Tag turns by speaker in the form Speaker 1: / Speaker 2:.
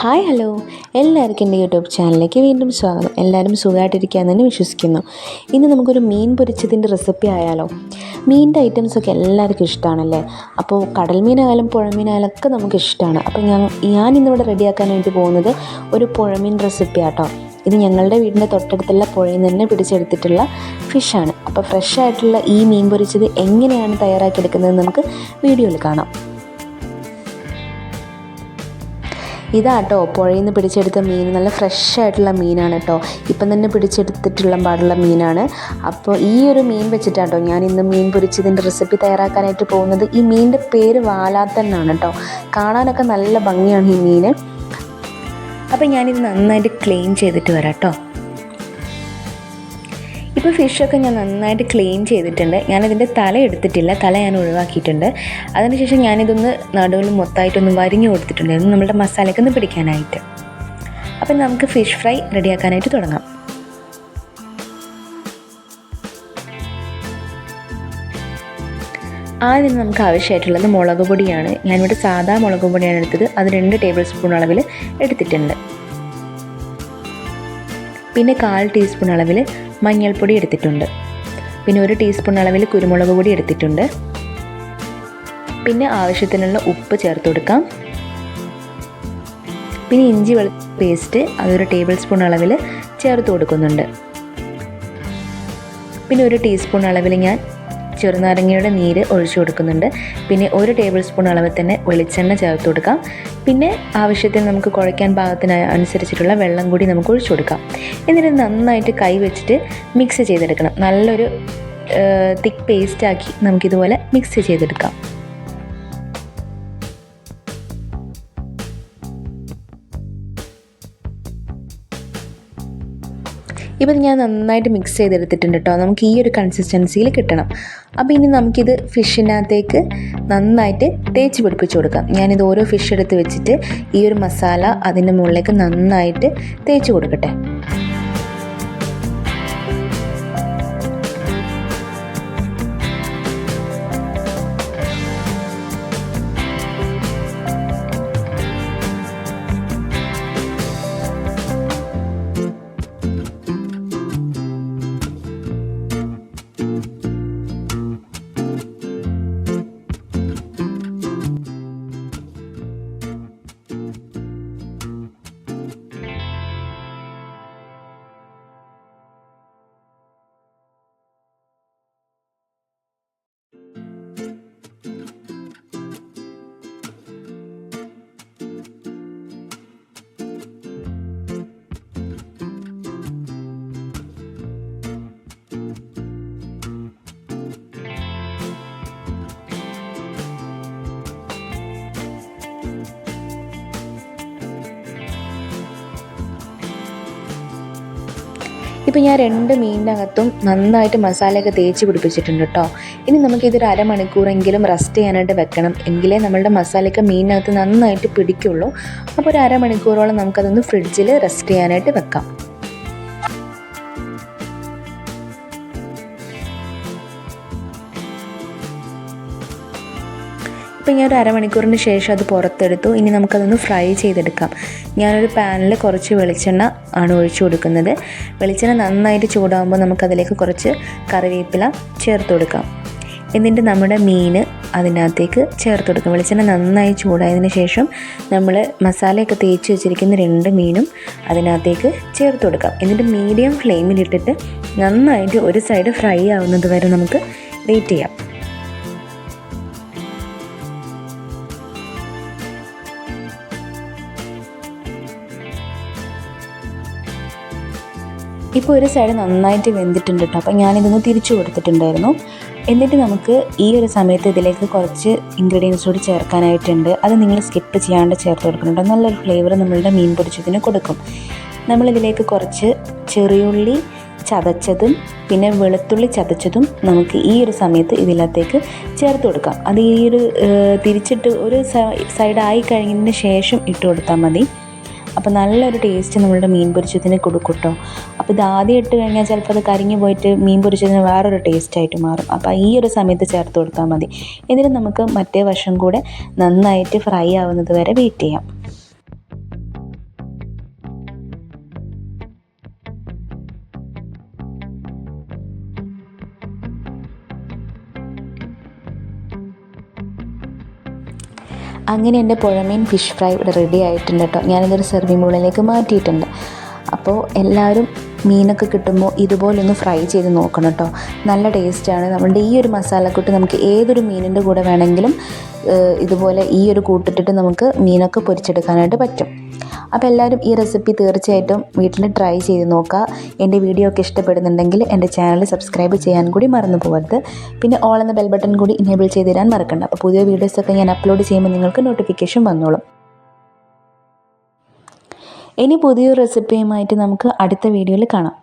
Speaker 1: Hi hello, എല്ലാവർക്കും എൻ്റെ YouTube ചാനലിലേക്ക് വീണ്ടും സ്വാഗതം. എല്ലാവരും സുഖമായിട്ടിരിക്കുകയെന്ന് തന്നെ വിശ്വസിക്കുന്നു. ഇന്ന് നമുക്കൊരു മീൻ പൊരിച്ചതിൻ്റെ റെസിപ്പി ആയാലോ. മീനിൻ്റെ ഐറ്റംസൊക്കെ എല്ലാവർക്കും ഇഷ്ടമാണല്ലേ. അപ്പോൾ കടൽ മീനായാലും പുഴമീനായാലും ഒക്കെ നമുക്ക് ഇഷ്ടമാണ്. അപ്പോൾ ഞാനിന്നിവിടെ റെഡിയാക്കാനായിട്ട് പോകുന്നത് ഒരു പുഴമീൻ റെസിപ്പി ആട്ടോ. ഇത് ഞങ്ങളുടെ വീടിൻ്റെ തൊട്ടടുത്തുള്ള പുഴയിൽ നിന്ന് തന്നെ പിടിച്ചെടുത്തിട്ടുള്ള ഫിഷാണ്. അപ്പോൾ ഫ്രഷ് ആയിട്ടുള്ള ഈ മീൻ പൊരിച്ചത് എങ്ങനെയാണ് തയ്യാറാക്കിയെടുക്കുന്നത് നമുക്ക് വീഡിയോയിൽ കാണാം. ഇതാട്ടോ പുഴയിൽ നിന്ന് പിടിച്ചെടുത്ത മീൻ, നല്ല ഫ്രഷ് ആയിട്ടുള്ള മീനാണ് കേട്ടോ. ഇപ്പം തന്നെ പിടിച്ചെടുത്തിട്ടുള്ള പാടുള്ള മീനാണ്. അപ്പോൾ ഈ ഒരു മീൻ വെച്ചിട്ടാട്ടോ ഞാൻ ഇന്ന് മീൻ പൊരിച്ചതിൻ്റെ റെസിപ്പി തയ്യാറാക്കാനായിട്ട് പോകുന്നത്. ഈ മീനിൻ്റെ പേര് വാലാത്തന്നാണ് കേട്ടോ. കാണാനൊക്കെ നല്ല ഭംഗിയാണ് ഈ മീൻ. അപ്പോൾ ഞാനിത് നന്നായിട്ട് ക്ലീൻ ചെയ്തിട്ട് വരാം കേട്ടോ. ഇപ്പോൾ ഫിഷൊക്കെ ഞാൻ നന്നായിട്ട് ക്ലീൻ ചെയ്തിട്ടുണ്ട്. ഞാനതിൻ്റെ തല എടുത്തിട്ടില്ല, തല ഞാൻ ഒഴിവാക്കിയിട്ടുണ്ട്. അതിനുശേഷം ഞാനിതൊന്ന് നടുവിൽ മൊത്തമായിട്ടൊന്ന് വരിഞ്ഞു കൊടുത്തിട്ടുണ്ടായിരുന്നു നമ്മുടെ മസാലയ്ക്കൊന്ന് പിടിക്കാനായിട്ട്. അപ്പം നമുക്ക് ഫിഷ് ഫ്രൈ റെഡിയാക്കാനായിട്ട് തുടങ്ങാം. ആദ്യം നമുക്ക് ആവശ്യമായിട്ടുള്ളത് മുളക് പൊടിയാണ്. ഞാനിവിടെ സാധാ മുളക് പൊടിയാണ് എടുത്തത്. അത് 2 ടേബിൾ സ്പൂൺ അളവിൽ എടുത്തിട്ടുണ്ട്. പിന്നെ 1/4 ടീസ്പൂൺ അളവിൽ മഞ്ഞൾപ്പൊടി എടുത്തിട്ടുണ്ട്. പിന്നെ 1 ടീസ്പൂൺ അളവിൽ കുരുമുളക് പൊടി എടുത്തിട്ടുണ്ട്. പിന്നെ ആവശ്യത്തിനുള്ള ഉപ്പ് ചേർത്ത് കൊടുക്കാം. പിന്നെ ഇഞ്ചി വെളുത്തുള്ളി പേസ്റ്റ് അതൊരു ടേബിൾ സ്പൂൺ അളവിൽ ചേർത്ത് കൊടുക്കുന്നുണ്ട്. പിന്നെ 1 ടീസ്പൂൺ അളവിൽ ഞാൻ ചെറുനാരങ്ങയുടെ നീര് ഒഴിച്ചു കൊടുക്കുന്നുണ്ട്. പിന്നെ 1 ടേബിൾ സ്പൂൺ അളവിൽ തന്നെ വെളിച്ചെണ്ണ ചേർത്ത് കൊടുക്കാം. പിന്നെ ആവശ്യത്തിന് നമുക്ക് കുഴയ്ക്കാൻ പാകത്തിന് അനുസരിച്ചിട്ടുള്ള വെള്ളം കൂടി നമുക്ക് ഒഴിച്ചു കൊടുക്കാം. എന്നിട്ട് നന്നായിട്ട് കൈ വെച്ചിട്ട് മിക്സ് ചെയ്തെടുക്കണം. നല്ലൊരു തിക്ക് പേസ്റ്റാക്കി നമുക്കിതുപോലെ മിക്സ് ചെയ്തെടുക്കാം. ഇപ്പം ഞാൻ നന്നായിട്ട് മിക്സ് ചെയ്തെടുത്തിട്ടുണ്ട് കേട്ടോ. നമുക്ക് ഈ ഒരു കൺസിസ്റ്റൻസിയിൽ കിട്ടണം. അപ്പോൾ ഇനി നമുക്കിത് ഫിഷിനകത്തേക്ക് നന്നായിട്ട് തേച്ച് പിടിപ്പിച്ച് കൊടുക്കാം. ഞാനിത് ഓരോ ഫിഷ് എടുത്ത് വെച്ചിട്ട് ഈ ഒരു മസാല അതിൻ്റെ മുകളിലേക്ക് നന്നായിട്ട് തേച്ച് കൊടുക്കട്ടെ. ഇപ്പോൾ ഞാൻ 2 മീനിനകത്തും നന്നായിട്ട് മസാലയൊക്കെ തേച്ച് പിടിപ്പിച്ചിട്ടുണ്ട് കേട്ടോ. ഇനി നമുക്കിതൊരു അരമണിക്കൂറെങ്കിലും റെസ്റ്റ് ചെയ്യാനായിട്ട് വെക്കണം. എങ്കിലേ നമ്മളുടെ മസാലയൊക്കെ മീനിനകത്ത് നന്നായിട്ട് പിടിക്കുള്ളൂ. അപ്പോൾ ഒരു അരമണിക്കൂറോളം നമുക്കതൊന്ന് ഫ്രിഡ്ജിൽ റെസ്റ്റ് ചെയ്യാനായിട്ട് വെക്കാം. ഇപ്പോൾ ഞാൻ ഒരു അരമണിക്കൂറിന് ശേഷം അത് പുറത്തെടുത്തു. ഇനി നമുക്കതൊന്ന് ഫ്രൈ ചെയ്തെടുക്കാം. ഞാനൊരു പാനിൽ കുറച്ച് വെളിച്ചെണ്ണ ആണ് ഒഴിച്ചു കൊടുക്കുന്നത്. വെളിച്ചെണ്ണ നന്നായിട്ട് ചൂടാകുമ്പോൾ നമുക്കതിലേക്ക് കുറച്ച് കറിവേപ്പില ചേർത്ത് കൊടുക്കാം. എന്നിട്ട് നമ്മുടെ മീൻ അതിനകത്തേക്ക് ചേർത്ത് കൊടുക്കാം. വെളിച്ചെണ്ണ നന്നായി ചൂടായതിന് ശേഷം നമ്മൾ മസാലയൊക്കെ തേച്ച് വെച്ചിരിക്കുന്ന 2 മീനും അതിനകത്തേക്ക് ചേർത്ത് കൊടുക്കാം. എന്നിട്ട് മീഡിയം ഫ്ലെയിമിലിട്ടിട്ട് നന്നായിട്ട് ഒരു സൈഡ് ഫ്രൈ ആവുന്നത് വരെ നമുക്ക് വെയിറ്റ് ചെയ്യാം. ഇപ്പോൾ ഒരു സൈഡ് നന്നായിട്ട് വെന്തിട്ടുണ്ട് കേട്ടോ. അപ്പോൾ ഞാനിതൊന്ന് തിരിച്ചു കൊടുത്തിട്ടുണ്ടായിരുന്നു. എന്നിട്ട് നമുക്ക് ഈ ഒരു സമയത്ത് ഇതിലേക്ക് കുറച്ച് ഇൻഗ്രീഡിയൻസ് കൂടി ചേർക്കാനായിട്ടുണ്ട്. അത് നിങ്ങൾ സ്കിപ്പ് ചെയ്യാണ്ട് ചേർത്ത് കൊടുക്കുന്നുണ്ട്. നല്ലൊരു ഫ്ലേവർ നമ്മളുടെ മീൻ പൊരിച്ചതിന് കൊടുക്കും. നമ്മളിതിലേക്ക് കുറച്ച് ചെറിയുള്ളി ചതച്ചതും പിന്നെ വെളുത്തുള്ളി ചതച്ചതും നമുക്ക് ഈ ഒരു സമയത്ത് ഇതിനകത്തേക്ക് ചേർത്ത് കൊടുക്കാം. അത് ഈ ഒരു തിരിച്ചിട്ട് ഒരു സൈഡായി കഴിഞ്ഞതിന് ശേഷം ഇട്ട് കൊടുത്താൽ മതി. അപ്പോൾ നല്ലൊരു ടേസ്റ്റ് നമ്മളുടെ മീൻ പൊരിച്ചതിന് കൊടുക്കും കേട്ടോ. അപ്പോൾ ഇത് ആദ്യം ഇട്ട് കഴിഞ്ഞാൽ ചിലപ്പോൾ അത് കരിഞ്ഞു പോയിട്ട് മീൻ പൊരിച്ചതിന് വേറൊരു ടേസ്റ്റായിട്ട് മാറും. അപ്പോൾ ഈ ഒരു സമയത്ത് ചേർത്ത് കൊടുത്താൽ മതി. എന്നിട്ട് നമുക്ക് മറ്റേ വശം കൂടെ നന്നായിട്ട് ഫ്രൈ ആവുന്നത് വരെ വെയിറ്റ് ചെയ്യാം. അങ്ങനെ എൻ്റെ പുഴമീൻ ഫിഷ് ഫ്രൈ ഇവിടെ റെഡി ആയിട്ടുണ്ട് കേട്ടോ. ഞാനിതൊരു സെർവിങ് ബോളിലേക്ക് മാറ്റിയിട്ടുണ്ട്. അപ്പോൾ എല്ലാവരും മീനൊക്കെ കിട്ടുമ്പോൾ ഇതുപോലൊന്ന് ഫ്രൈ ചെയ്ത് നോക്കണം കേട്ടോ. നല്ല ടേസ്റ്റാണ്. നമ്മളുടെ ഈ ഒരു മസാലക്കൂട്ട് നമുക്ക് ഏതൊരു മീനിൻ്റെ കൂടെ വേണമെങ്കിലും ഇതുപോലെ ഈ ഒരു കൂട്ടിട്ടിട്ട് നമുക്ക് മീനൊക്കെ പൊരിച്ചെടുക്കാനായിട്ട് പറ്റും. അപ്പോൾ എല്ലാവരും ഈ റെസിപ്പി തീർച്ചയായിട്ടും വീട്ടിൽ ട്രൈ ചെയ്ത് നോക്കുക. എൻ്റെ വീഡിയോ ഒക്കെ ഇഷ്ടപ്പെടുന്നുണ്ടെങ്കിൽ എൻ്റെ ചാനൽ സബ്സ്ക്രൈബ് ചെയ്യാൻ കൂടി മറന്നു പോകരുത്. പിന്നെ ഓൾ എന്ന ബെൽ ബട്ടൺ കൂടി ഇനേബിൾ ചെയ്ത് തരാൻ മറക്കണ്ട. അപ്പോൾ പുതിയ വീഡിയോസൊക്കെ ഞാൻ അപ്ലോഡ് ചെയ്യുമ്പോൾ നിങ്ങൾക്ക് നോട്ടിഫിക്കേഷൻ വന്നോളും. ഇനി പുതിയൊരു റെസിപ്പിയുമായിട്ട് നമുക്ക് അടുത്ത വീഡിയോയിൽ കാണാം.